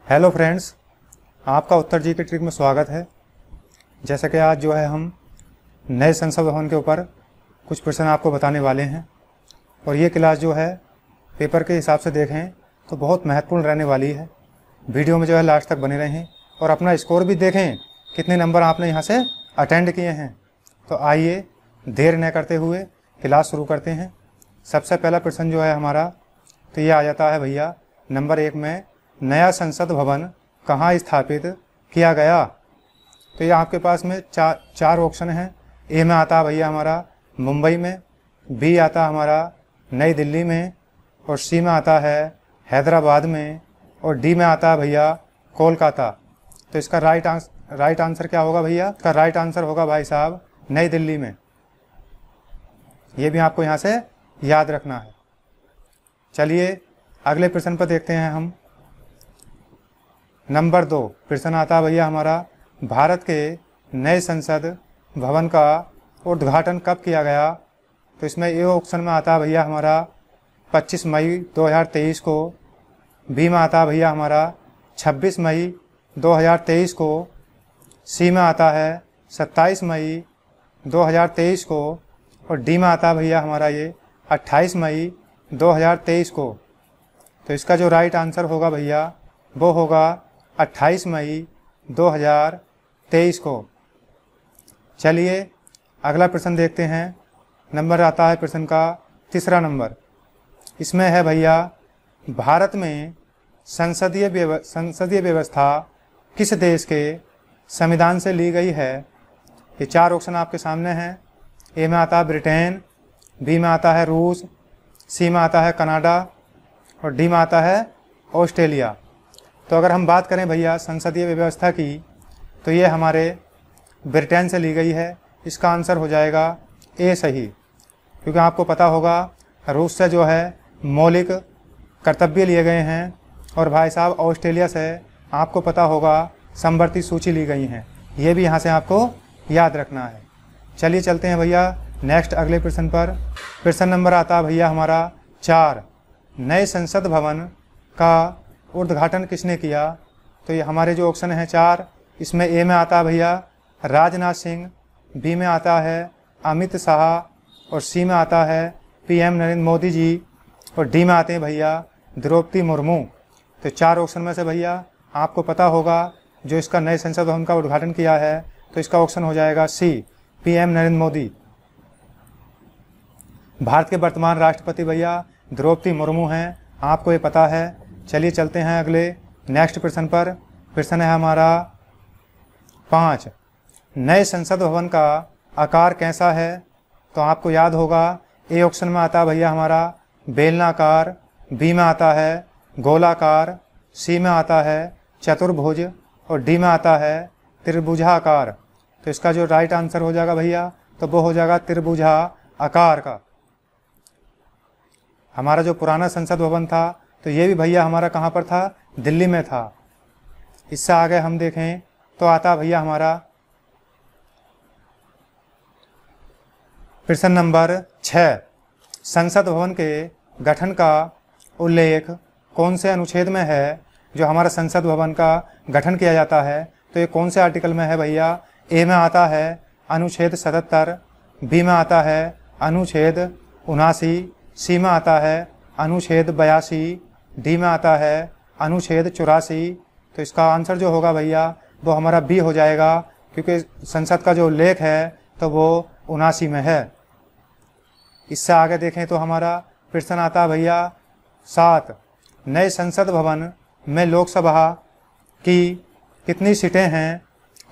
Hello friends, आपका उत्तर जी के trick में स्वागत है। जैसा कि आज जो है हम नए संसद भवन के ऊपर कुछ प्रश्न आपको बताने वाले हैं और ये क्लास जो है पेपर के हिसाब से देखें तो बहुत महत्वपूर्ण रहने वाली है। वीडियो में जो है लास्ट तक बने रहें और अपना स्कोर भी देखें कितने नंबर आपने यहाँ से अटेंड किए हैं। तो आइए देर न करते हुए क्लास शुरू करते हैं। सबसे पहला प्रश्न जो है हमारा तो ये आ जाता है भैया नंबर 1 में, नया संसद भवन कहाँ स्थापित किया गया। तो ये आपके पास में चार ऑप्शन हैं। ए में आता है भैया हमारा मुंबई में, बी आता है हमारा नई दिल्ली में, और सी में आता है हैदराबाद में, और डी में आता है भैया कोलकाता। तो इसका राइट आंसर क्या होगा भैया? इसका राइट आंसर होगा भाई साहब नई दिल्ली में। ये भी आपको यहाँ से याद रखना है। चलिए अगले प्रश्न पर देखते हैं हम। नंबर 2 प्रश्न आता है भैया हमारा, भारत के नए संसद भवन का उद्घाटन कब किया गया। तो इसमें ए ऑप्शन में आता है भैया हमारा 25 मई 2023 को, बी में आता है भैया हमारा 26 मई 2023 को, सी में आता है 27 मई 2023 को, और डी में आता है भैया हमारा ये 28 मई 2023 को। तो इसका जो राइट आंसर होगा भैया वो होगा 28 मई 2023 को। चलिए अगला प्रश्न देखते हैं। नंबर आता है प्रश्न का तीसरा नंबर। इसमें है भैया, भारत में संसदीय व्यवस्था किस देश के संविधान से ली गई है। ये चार ऑप्शन आपके सामने हैं। ए में आता है ब्रिटेन, बी में आता है रूस, सी में आता है कनाडा, और डी में आता है ऑस्ट्रेलिया। तो अगर हम बात करें भैया संसदीय व्यवस्था की तो ये हमारे ब्रिटेन से ली गई है। इसका आंसर हो जाएगा ए सही, क्योंकि आपको पता होगा रूस से जो है मौलिक कर्तव्य लिए गए हैं, और भाई साहब ऑस्ट्रेलिया से आपको पता होगा समवर्ती सूची ली गई हैं। ये भी यहाँ से आपको याद रखना है। चलिए चलते हैं भैया नेक्स्ट अगले प्रश्न पर। प्रश्न नंबर आता है भैया हमारा 4, नए संसद भवन का उद्घाटन किसने किया। तो ये हमारे जो ऑप्शन हैं 4, इसमें ए में आता है भैया राजनाथ सिंह, बी में आता है अमित शाह, और सी में आता है पीएम नरेंद्र मोदी जी, और डी में आते हैं भैया द्रौपदी मुर्मू। तो 4 ऑप्शन में से भैया आपको पता होगा जो इसका नए संसद भवन का उद्घाटन किया है तो इसका ऑप्शन हो जाएगा सी, पीएम नरेंद्र मोदी। भारत के वर्तमान राष्ट्रपति भैया द्रौपदी मुर्मू हैं, आपको ये पता है। चलिए चलते हैं अगले नेक्स्ट प्रश्न पर। प्रश्न है हमारा 5, नए संसद भवन का आकार कैसा है। तो आपको याद होगा ए ऑप्शन में आता है भैया हमारा बेलनाकार, बी में आता है गोलाकार, सी में आता है चतुर्भुज, और डी में आता है त्रिभुजाकार। तो इसका जो राइट आंसर हो जाएगा भैया तो वो हो जाएगा त्रिभुजाकार का। हमारा जो पुराना संसद भवन था तो ये भी भैया हमारा कहाँ पर था? दिल्ली में था। इससे आगे हम देखें तो आता भैया हमारा प्रश्न नंबर 6, संसद भवन के गठन का उल्लेख कौन से अनुच्छेद में है। जो हमारा संसद भवन का गठन किया जाता है तो ये कौन से आर्टिकल में है भैया? ए में आता है अनुच्छेद 77, बी में आता है अनुच्छेद 79, सी में आता है अनुच्छेद 82, डी में आता है अनुच्छेद 84। तो इसका आंसर जो होगा भैया वो हमारा बी हो जाएगा, क्योंकि संसद का जो उल्लेख है तो वो 79 में है। इससे आगे देखें तो हमारा प्रश्न आता है भैया 7, नए संसद भवन में लोकसभा की कितनी सीटें हैं।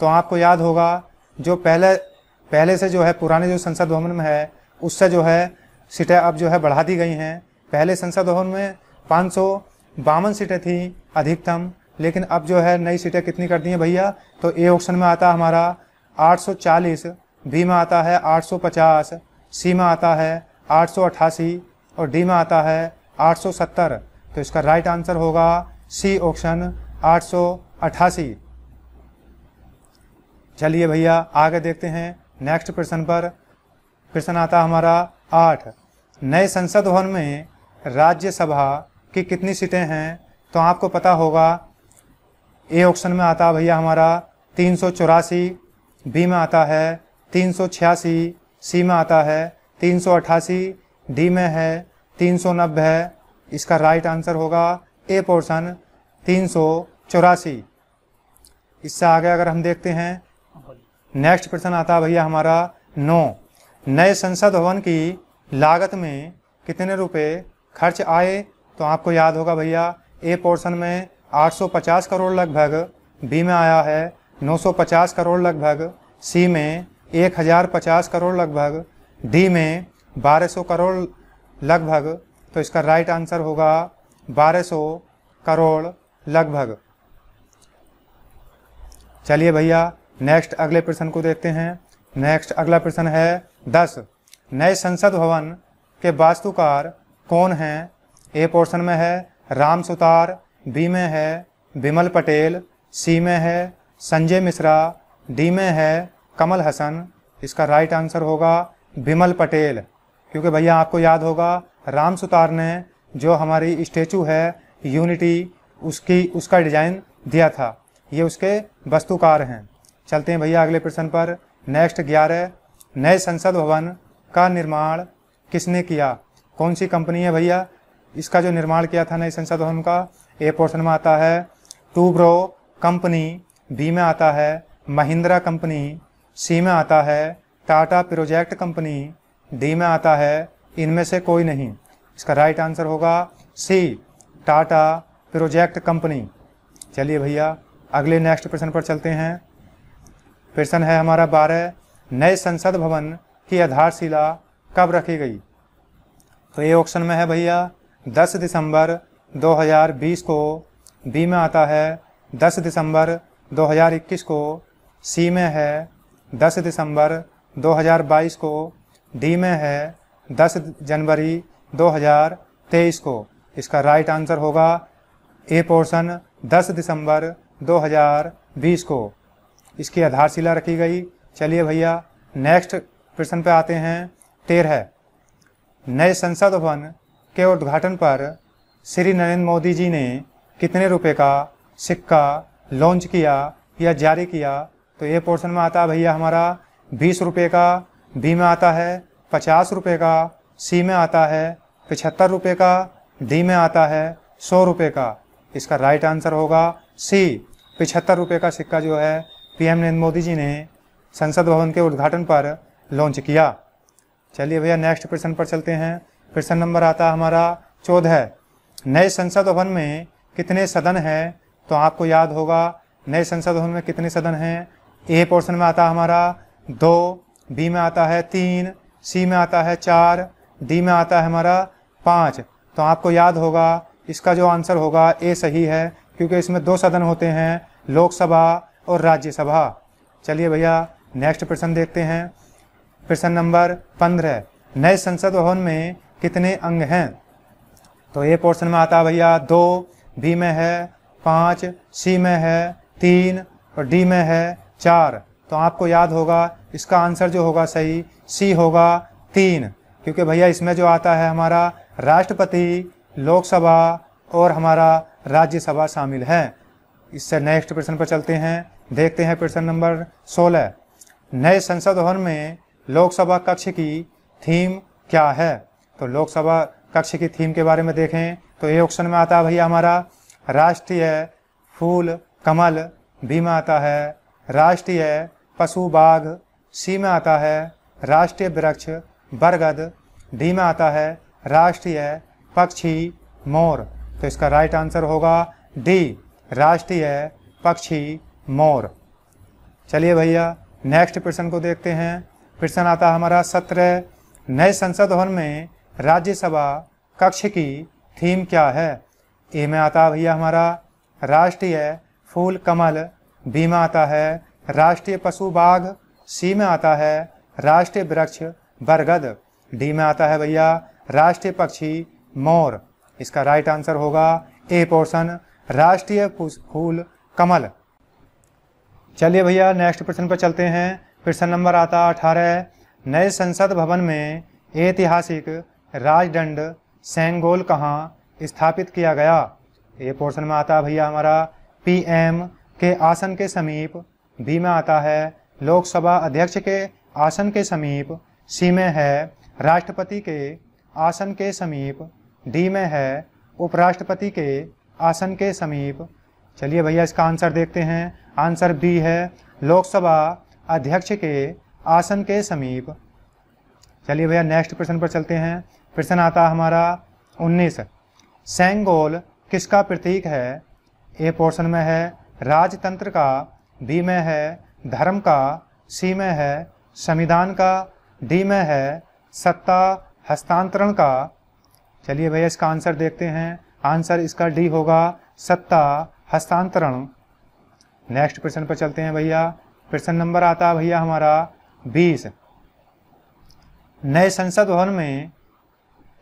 तो आपको याद होगा जो पहले से जो है पुराने जो संसद भवन में है उससे जो है सीटें अब जो है बढ़ा दी गई हैं। पहले संसद भवन में 552 सीटें थी अधिकतम, लेकिन अब जो है नई सीटें कितनी कर दी हैं भैया? तो ए ऑप्शन में आता हमारा 840, बी में आता है 850, सी में आता है 888, और डी में आता है 870। तो इसका राइट आंसर होगा सी ऑप्शन 888। चलिए भैया आगे देखते हैं नेक्स्ट प्रश्न पर। प्रश्न आता हमारा 8, नए संसद भवन में राज्यसभा की कितनी सीटें हैं। तो आपको पता होगा ए ऑप्शन में आता है भैया हमारा 384, बी में आता है 386, सी में आता है 388, डी में है 390। इसका राइट आंसर होगा ए पोर्शन 384। इससे आगे अगर हम देखते हैं नेक्स्ट प्रश्न आता है भैया हमारा 9। नए संसद भवन की लागत में कितने रुपए खर्च आए? तो आपको याद होगा भैया ए पोर्शन में 850 करोड़ लगभग, बी में आया है 950 करोड़ लगभग, सी में 1050 करोड़ लगभग, डी में 1200 करोड़ लगभग। तो इसका राइट आंसर होगा 1200 करोड़ लगभग। चलिए भैया नेक्स्ट अगले प्रश्न को देखते हैं। नेक्स्ट अगला प्रश्न है 10। नए संसद भवन के वास्तुकार कौन हैं? ए पोर्शन में है राम सुतार, बी में है विमल पटेल, सी में है संजय मिश्रा, डी में है कमल हसन। इसका राइट आंसर होगा विमल पटेल, क्योंकि भैया आपको याद होगा राम सुतार ने जो हमारी स्टेचू है यूनिटी उसका डिजाइन दिया था। ये उसके वास्तुकार हैं। चलते हैं भैया अगले प्रश्न पर। नेक्स्ट 11। नए संसद भवन का निर्माण किसने किया? कौन सी कंपनी है भैया इसका जो निर्माण किया था नए संसद भवन का? ए पोर्शन में आता है टूब्रो कंपनी, बी में आता है महिंद्रा कंपनी, सी में आता है टाटा प्रोजेक्ट कंपनी, डी में आता है इनमें से कोई नहीं। इसका राइट आंसर होगा सी टाटा प्रोजेक्ट कंपनी। चलिए भैया अगले नेक्स्ट प्रश्न पर चलते हैं। प्रश्न है हमारा 12। नए संसद भवन की आधारशिला कब रखी गई? तो ये ऑप्शन में है भैया 10 दिसंबर 2020 को, बी में आता है 10 दिसंबर 2021 को, सी में है 10 दिसंबर 2022 को, डी में है 10 जनवरी 2023 को। इसका राइट आंसर होगा ए पोर्शन 10 दिसंबर 2020 को इसकी आधारशिला रखी गई। चलिए भैया नेक्स्ट प्रश्न पे आते हैं 13। नए संसद भवन के उद्घाटन पर श्री नरेंद्र मोदी जी ने कितने रुपए का सिक्का लॉन्च किया या जारी किया? तो ये पोर्शन में आता है भैया हमारा 20 रुपये का, बी में आता है 50 रुपये का, सी में आता है 75 रुपये का, डी में आता है 100 रुपये का। इसका राइट आंसर होगा सी 75 रुपये का सिक्का जो है पीएम नरेंद्र मोदी जी ने संसद भवन के उद्घाटन पर लॉन्च किया। चलिए भैया नेक्स्ट प्रश्न पर चलते हैं। प्रश्न नंबर आता है हमारा 14। नए संसद भवन में कितने सदन हैं? तो आपको याद होगा नए संसद भवन में कितने सदन हैं। ए पोर्शन में आता है हमारा 2, बी में आता है 3, सी में आता है 4, डी में आता है हमारा 5। तो आपको याद होगा इसका जो आंसर होगा ए सही है, क्योंकि इसमें 2 सदन होते हैं, लोकसभा और राज्यसभा। चलिए भैया नेक्स्ट प्रश्न देखते हैं। प्रश्न नंबर 15। नए संसद भवन में कितने अंग हैं? तो ए पोर्शन में आता है भैया 2, बी में है 5, सी में है 3 और डी में है 4। तो आपको याद होगा इसका आंसर जो होगा सही सी होगा 3, क्योंकि भैया इसमें जो आता है हमारा राष्ट्रपति, लोकसभा और हमारा राज्यसभा शामिल है। इससे नेक्स्ट प्रश्न पर चलते हैं। देखते हैं प्रश्न नंबर 16। नए संसद भवन में लोकसभा कक्ष की थीम क्या है? तो लोकसभा कक्ष की थीम के बारे में देखें तो ए ऑप्शन में आता है भैया हमारा राष्ट्रीय फूल कमल, बी में आता है राष्ट्रीय पशु बाघ, सी में आता है राष्ट्रीय वृक्ष बरगद, डी में आता है राष्ट्रीय पक्षी मोर। तो इसका राइट आंसर होगा डी राष्ट्रीय पक्षी मोर। चलिए भैया नेक्स्ट प्रश्न को देखते हैं। प्रश्न आता है हमारा 17। नए संसद भवन में राज्यसभा कक्ष की थीम क्या है? ए में आता है भैया हमारा राष्ट्रीय फूल कमल, बी में आता है राष्ट्रीय पशु बाघ, सी में आता है राष्ट्रीय वृक्ष बरगद, डी में आता है भैया राष्ट्रीय पक्षी मोर। इसका राइट आंसर होगा ए पोर्शन राष्ट्रीय फूल कमल। चलिए भैया नेक्स्ट प्रश्न पर चलते हैं। प्रश्न नंबर आता 18। नए संसद भवन में ऐतिहासिक राजदंड सेंगोल कहाँ स्थापित किया गया? ये पोर्शन में आता है भैया हमारा पीएम के आसन के समीप, बी में आता है लोकसभा अध्यक्ष के आसन के समीप, सी में है राष्ट्रपति के आसन के समीप, डी में है उपराष्ट्रपति के आसन के समीप। चलिए भैया इसका आंसर देखते हैं। आंसर बी है लोकसभा अध्यक्ष के आसन के समीप। चलिए भैया नेक्स्ट प्रश्न पर चलते हैं। प्रश्न आता है हमारा 19। सेंगोल किसका प्रतीक है? ए पोर्शन में है राजतंत्र का, बी में है धर्म का, सी में है संविधान का, डी में है सत्ता हस्तांतरण का। चलिए भैया इसका आंसर देखते हैं। आंसर इसका डी होगा सत्ता हस्तांतरण। नेक्स्ट प्रश्न पर चलते हैं भैया। प्रश्न नंबर आता है भैया हमारा 20। नए संसद भवन में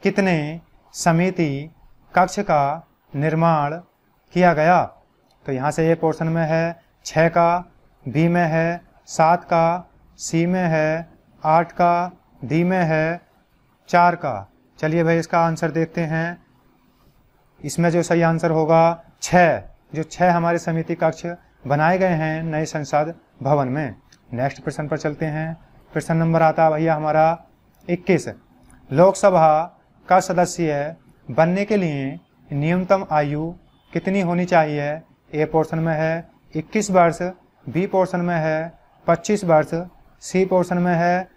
कितने समिति कक्ष का निर्माण किया गया? तो यहाँ से ये पोर्शन में है 6 का, बी में है 7 का, सी में है 8 का, डी में है 4 का। चलिए भाई इसका आंसर देखते हैं। इसमें जो सही आंसर होगा 6, जो 6 हमारे समिति कक्ष बनाए गए हैं नए संसद भवन में। नेक्स्ट प्रश्न पर चलते हैं। प्रश्न नंबर आता है भैया हमारा 21। लोकसभा का सदस्य बनने के लिए न्यूनतम आयु कितनी होनी चाहिए? ए पोर्शन में है 21 वर्ष, बी पोर्शन में है 25 वर्ष, सी पोर्शन में है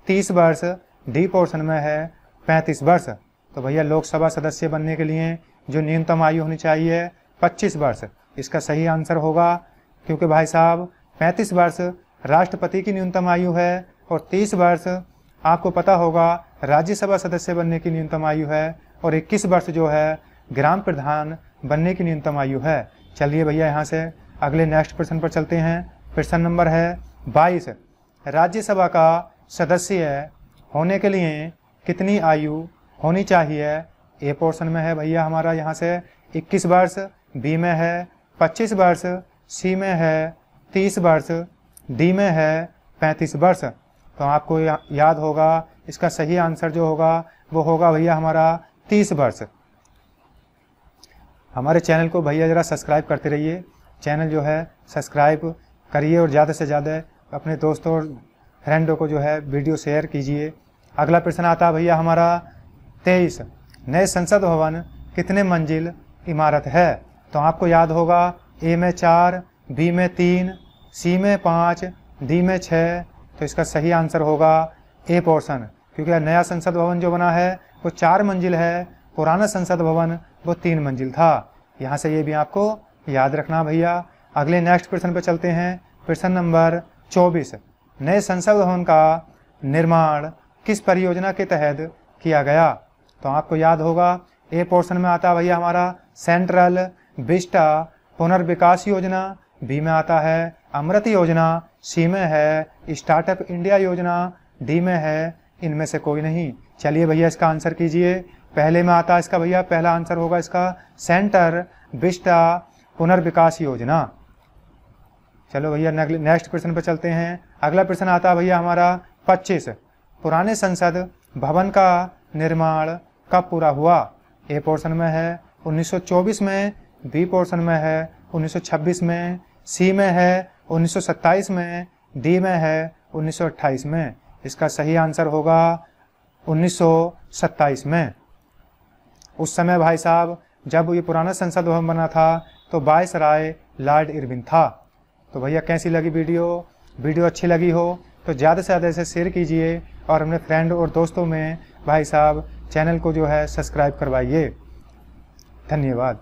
30 वर्ष, डी पोर्शन में है 35 वर्ष। तो भैया लोकसभा सदस्य बनने के लिए जो न्यूनतम आयु होनी चाहिए 25 वर्ष इसका सही आंसर होगा, क्योंकि भाई साहब 35 वर्ष राष्ट्रपति की न्यूनतम आयु है और 30 वर्ष आपको पता होगा राज्यसभा सदस्य बनने की न्यूनतम आयु है और 21 वर्ष जो है ग्राम प्रधान बनने की न्यूनतम आयु है। चलिए भैया यहाँ से अगले नेक्स्ट प्रश्न पर चलते हैं। प्रश्न नंबर है 22। राज्यसभा का सदस्य होने के लिए कितनी आयु होनी चाहिए? ए पोर्शन में है भैया हमारा यहाँ से 21 वर्ष, बी में है 25 वर्ष, सी में है 30 वर्ष, डी में है 35 वर्ष। तो आपको याद होगा इसका सही आंसर जो होगा वो होगा भैया हमारा 30 वर्ष। हमारे चैनल को भैया ज़रा सब्सक्राइब करते रहिए। चैनल जो है सब्सक्राइब करिए और ज़्यादा से ज़्यादा अपने दोस्तों और फ्रेंडों को जो है वीडियो शेयर कीजिए। अगला प्रश्न आता है भैया हमारा 23। नए संसद भवन कितने मंजिल इमारत है? तो आपको याद होगा ए में 4, बी में 3, सी में 5, डी में 6। तो इसका सही आंसर होगा ए पोर्शन, क्योंकि नया संसद भवन जो बना है वो 4 मंजिल है, पुराना संसद भवन वो 3 मंजिल था। यहाँ से ये भी आपको याद रखना भैया। अगले नेक्स्ट प्रश्न पर चलते हैं। प्रश्न नंबर 24। नए संसद भवन का निर्माण किस परियोजना के तहत किया गया? तो आपको याद होगा ए पोर्शन में आता है भैया हमारा सेंट्रल विस्टा पुनर्विकास योजना, बी में आता है अमृत योजना, सी में है स्टार्टअप इंडिया योजना, डी में है इनमें से कोई नहीं। चलिए भैया इसका आंसर कीजिए। पहले में आता है इसका भैया पहला आंसर होगा इसका सेंटर विस्टा पुनर्विकास योजना। चलो भैया नेक्स्ट प्रश्न पर चलते हैं। अगला प्रश्न आता है भैया हमारा 25। पुराने संसद भवन का निर्माण कब पूरा हुआ? ए पोर्शन में है 1924 में, बी पोर्शन में है 1926 में, सी में है 1927 में, डी में है 1928 में। इसका सही आंसर होगा 1927 में। उस समय भाई साहब जब ये पुराना संसद भवन बना था तो वायसराय लॉर्ड इरविन था। तो भैया कैसी लगी वीडियो अच्छी लगी हो तो ज़्यादा से ज़्यादा इसे शेयर कीजिए और अपने फ्रेंड और दोस्तों में भाई साहब चैनल को जो है सब्सक्राइब करवाइए। धन्यवाद।